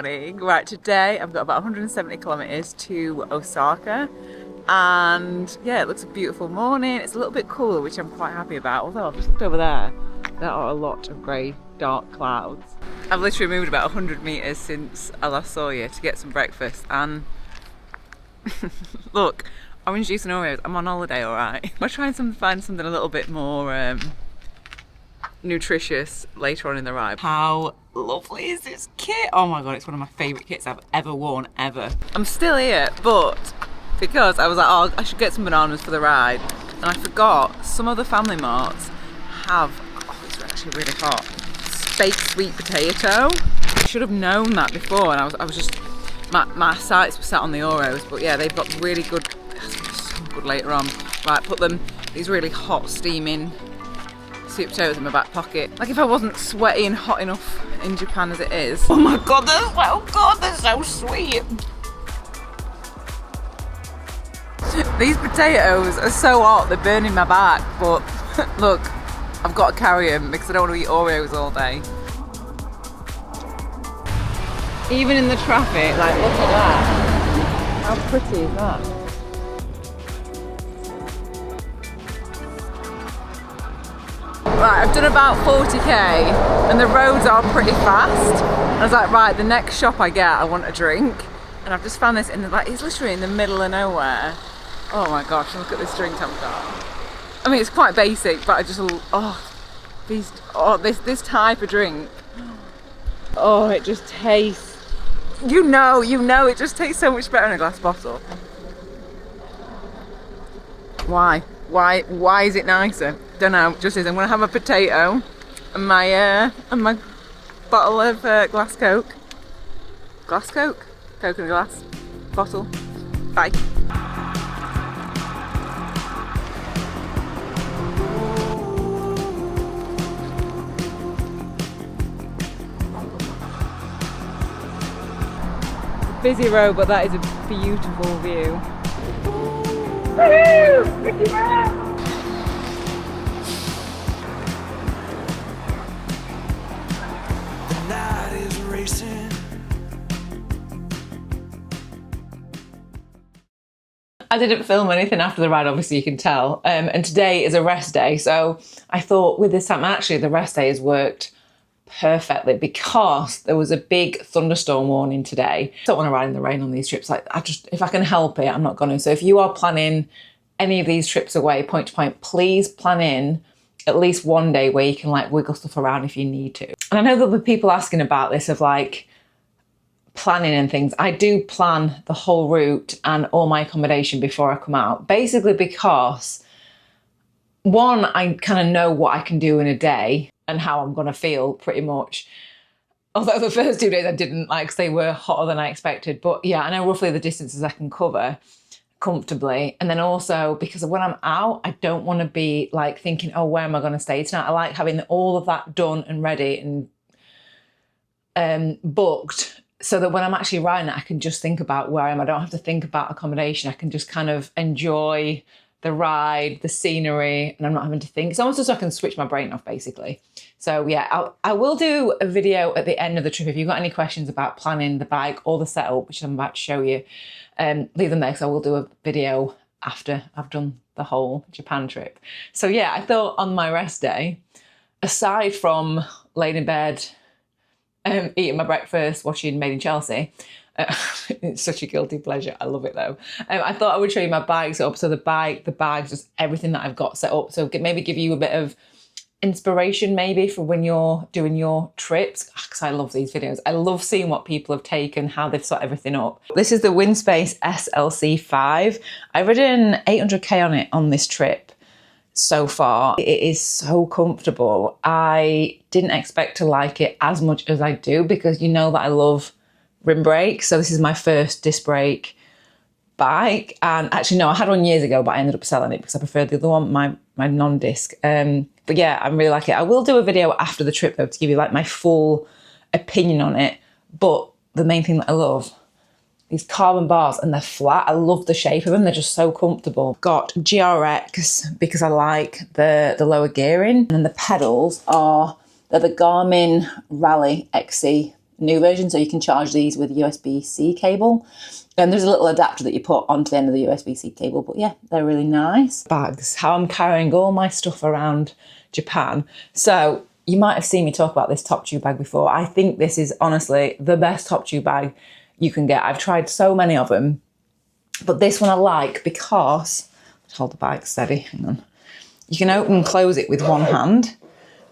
morning. Right, today I've got about 170 kilometers to Osaka, and yeah, it looks a beautiful morning. It's a little bit cooler, which I'm quite happy about, although I've just looked over there. There are a lot of grey, dark clouds. I've literally moved about 100 meters since I last saw you to get some breakfast, and look, orange juice and Oreos. I'm on holiday, alright. I'm trying to find something a little bit more nutritious later on in the ride. How lovely is this kit? Oh my god, it's one of my favourite kits I've ever worn, ever. I'm still here, but because I was like, oh, I should get some bananas for the ride, and I forgot some of the family marts have, oh, it's actually really hot, baked sweet potato. I should have known that before, and I was just, my sights were set on the Oreos, but yeah, they've got really good, so good later on. Right, put these really hot, steaming sweet potatoes in my back pocket. Like if I wasn't sweaty and hot enough in Japan as it is. Oh my god, they're so sweet. These potatoes are so hot, they're burning my back, but look, I've got to carry them because I don't want to eat Oreos all day. Even in the traffic, like look at that. How pretty is that? Right, I've done about 40k and the roads are pretty fast. I was like, right, the next shop I get, I want a drink. And I've just found this in the, like, it's literally in the middle of nowhere. Oh my gosh, look at this drink I've got. I mean, it's quite basic, but I just, this type of drink. Oh, it just tastes, you know, it just tastes so much better in a glass bottle. Why is it nicer? Don't know, just is. I'm gonna have a potato and my bottle of glass Coke. Glass Coke? Coke in a glass bottle. Bye. Busy road, but that is a beautiful view. Woohoo! Pretty road! I didn't film anything after the ride, obviously you can tell, and today is a rest day, so I thought with this time, actually the rest day has worked perfectly because there was a big thunderstorm warning today. I don't want to ride in the rain on these trips. Like, if I can help it, I'm not going to. So if you are planning any of these trips away, point to point, please plan in at least one day where you can like wiggle stuff around if you need to. And I know there'll be people asking about this of like planning and things. I do plan the whole route and all my accommodation before I come out, basically because one, I kind of know what I can do in a day and how I'm going to feel pretty much. Although the first 2 days I didn't, like, 'cause they were hotter than I expected. But yeah, I know roughly the distances I can cover comfortably. And then also because when I'm out, I don't want to be like thinking, oh, where am I going to stay tonight? I like having all of that done and ready and booked, so that when I'm actually riding it, I can just think about where I am. I don't have to think about accommodation. I can just kind of enjoy the ride, the scenery, and I'm not having to think. It's almost as so I can switch my brain off, basically. So yeah, I will do a video at the end of the trip. If you've got any questions about planning the bike or the setup, which I'm about to show you, leave them there, because I will do a video after I've done the whole Japan trip. So yeah, I thought on my rest day, aside from laying in bed, eating my breakfast, watching Made in Chelsea, it's such a guilty pleasure. I love it though. I thought I would show you my bike setup. So the bike, the bags, just everything that I've got set up. So maybe give you a bit of inspiration maybe for when you're doing your trips, because I love these videos. I love seeing what people have taken, how they've set everything up. This is the Winspace SLC5. I've ridden 800k on it on this trip so far. It is so comfortable. I didn't expect to like it as much as I do, because you know that I love rim brakes. So this is my first disc brake bike, and actually no, I had one years ago, but I ended up selling it because I preferred the other one, my non-disc. But yeah, I really like it. I will do a video after the trip though to give you like my full opinion on it. But the main thing that I love, these carbon bars, and they're flat. I love the shape of them. They're just so comfortable. Got GRX because I like the lower gearing, and then the pedals they're the Garmin Rally XC new version, so you can charge these with USB-C cable. And there's a little adapter that you put onto the end of the USB-C cable, but yeah, they're really nice. Bags, how I'm carrying all my stuff around Japan. So you might have seen me talk about this top tube bag before. I think this is honestly the best top tube bag you can get. I've tried so many of them, but this one I like because, let's hold the bag steady, hang on. You can open and close it with one hand.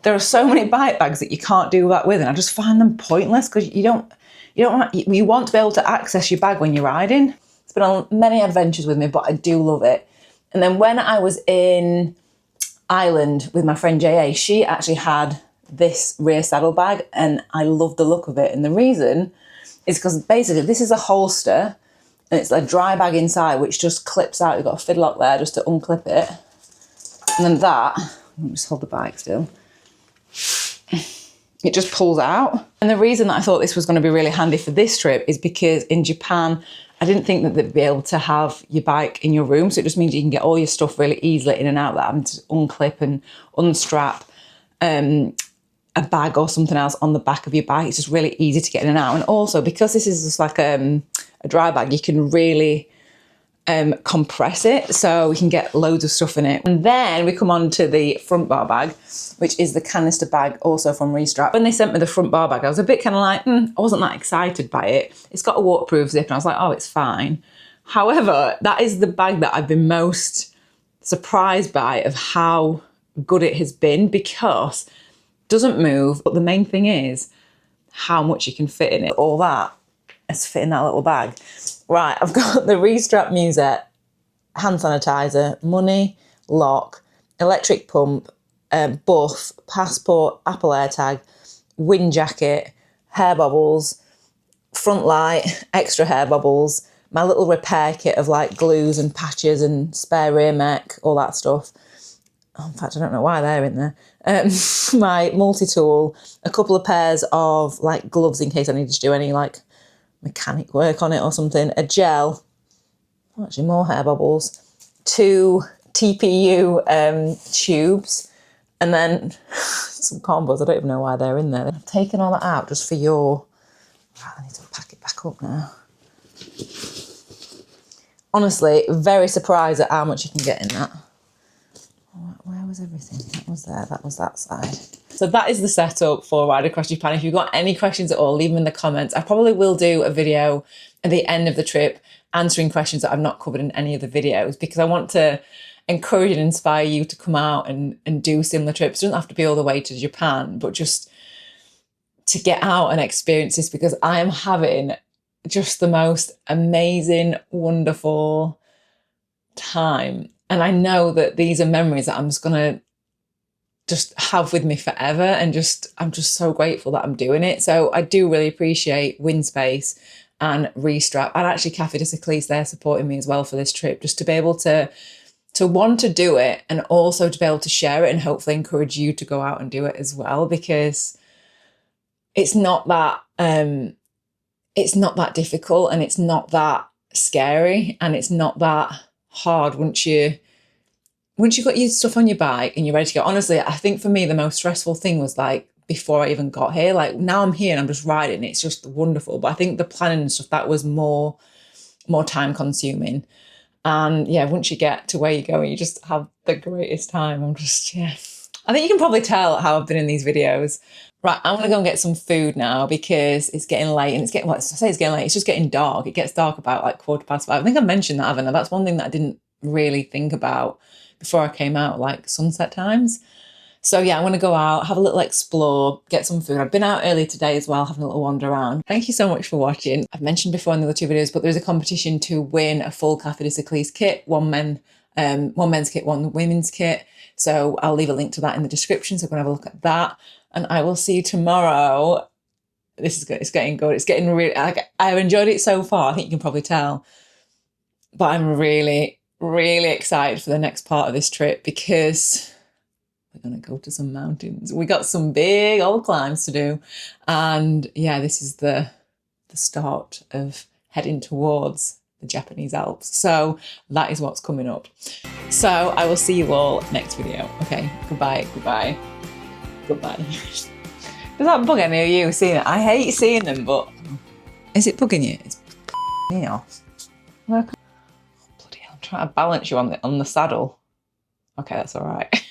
There are so many bike bags that you can't do that with, and I just find them pointless because you want to be able to access your bag when you're riding. It's been on many adventures with me, but I do love it. And then when I was in Ireland with my friend JA, she actually had this rear saddle bag, and I love the look of it. And the reason is because basically this is a holster, and it's a dry bag inside, which just clips out. You've got a fid lock there just to unclip it. And then that, let me just hold the bike still. It just pulls out. And the reason that I thought this was going to be really handy for this trip is because in Japan, I didn't think that they'd be able to have your bike in your room. So it just means you can get all your stuff really easily in and out, that having to unclip and unstrap a bag or something else on the back of your bike. It's just really easy to get in and out. And also because this is just like a dry bag, you can really compress it, so we can get loads of stuff in it. And then we come on to the front bar bag, which is the canister bag, also from Restrap. When they sent me the front bar bag, I was a bit kind of like, I wasn't that excited by it. It's got a waterproof zip, and I was like, oh, it's fine. However, that is the bag that I've been most surprised by of how good it has been, because it doesn't move, but the main thing is how much you can fit in it. All that is fit in that little bag. Right, I've got the Restrap Musette, hand sanitizer, money, lock, electric pump, buff, passport, Apple AirTag, wind jacket, hair bubbles, front light, extra hair bubbles, my little repair kit of like glues and patches and spare rear mech, all that stuff. Oh, in fact, I don't know why they're in there. My multi-tool, a couple of pairs of like gloves in case I need to do any like mechanic work on it or something, a gel, actually more hair bubbles, 2 TPU tubes, and then some combos. I don't even know why they're in there. I've taken all that out just for your, I need to pack it back up now. Honestly, very surprised at how much you can get in that. Where was everything? That was there, that was that side. So that is the setup for Ride Across Japan. If you've got any questions at all, leave them in the comments. I probably will do a video at the end of the trip answering questions that I've not covered in any of the videos, because I want to encourage and inspire you to come out and do similar trips. It doesn't have to be all the way to Japan, but just to get out and experience this, because I am having just the most amazing, wonderful time. And I know that these are memories that I'm just going to just have with me forever, and I'm just so grateful that I'm doing it. So I do really appreciate Winspace and Restrap, and actually Cafe de Cycliste, they're supporting me as well for this trip, just to be able to want to do it, and also to be able to share it and hopefully encourage you to go out and do it as well, because it's not that difficult, and it's not that scary, and it's not that hard once you've got your stuff on your bike and you're ready to go. Honestly, I think for me, the most stressful thing was like before I even got here. Like now I'm here and I'm just riding. It's just wonderful. But I think the planning and stuff, that was more time consuming. And yeah, once you get to where you're going, you just have the greatest time. I think you can probably tell how I've been in these videos. Right, I'm gonna go and get some food now because it's getting late, and it's getting late. It's just getting dark. It gets dark about like 5:15. I think I mentioned that, haven't I? That's one thing that I didn't really think about before I came out, like sunset times. So yeah, I'm going to go out, have a little explore, get some food. I've been out earlier today as well, having a little wander around. Thank you so much for watching. I've mentioned before in the other 2 videos, but there's a competition to win a full Cafe de Cycliste kit, one men's kit, one women's kit. So I'll leave a link to that in the description, so go and have a look at that. And I will see you tomorrow. This is good. It's getting good. It's getting really, I've enjoyed it so far. I think you can probably tell, but I'm really excited for the next part of this trip, because we're going to go to some mountains. We got some big old climbs to do. And yeah, this is the start of heading towards the Japanese Alps. So that is what's coming up. So I will see you all next video. Okay, goodbye. Does that bug any of you seeing it? I hate seeing them, but Is it bugging you? It's me off. bloody hell, I'm trying to balance you on the saddle. Okay, that's all right.